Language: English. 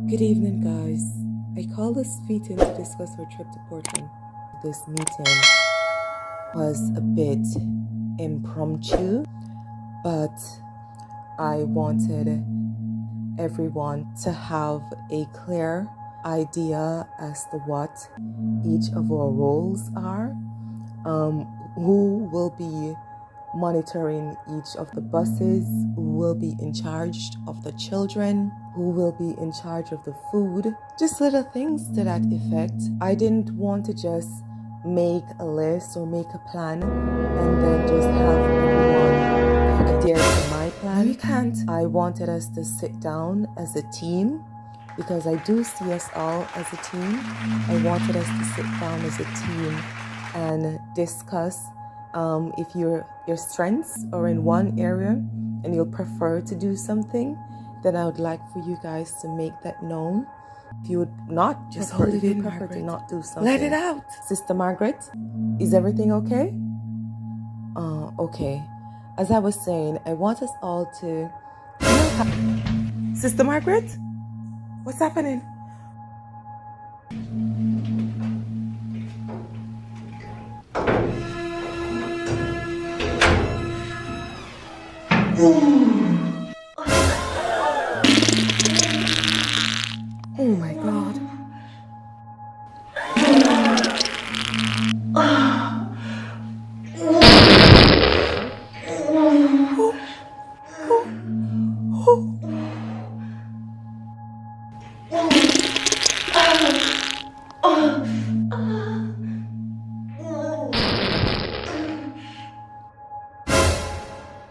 Good evening, guys. I called this meeting to discuss our trip to Portland. This meeting was a bit impromptu, but I wanted everyone to have a clear idea as to what each of our roles are, who will be monitoring each of the buses, who will be in charge of the children, who will be in charge of the food, just little things to that effect. I didn't want to just make a list or make a plan and then just have everyone adhere to my plan. We can't. I wanted us to sit down as a team because I do see us all as a team. I wanted us to sit down as a team and discuss if your strengths are in one area and you'll prefer to do something, then I would like for you guys to make that known. If you would not, just hold it in, prefer to not do something. Let it out. Sister Margaret, is everything okay? Okay. As I was saying, I want us all to... Sister Margaret? What's happening?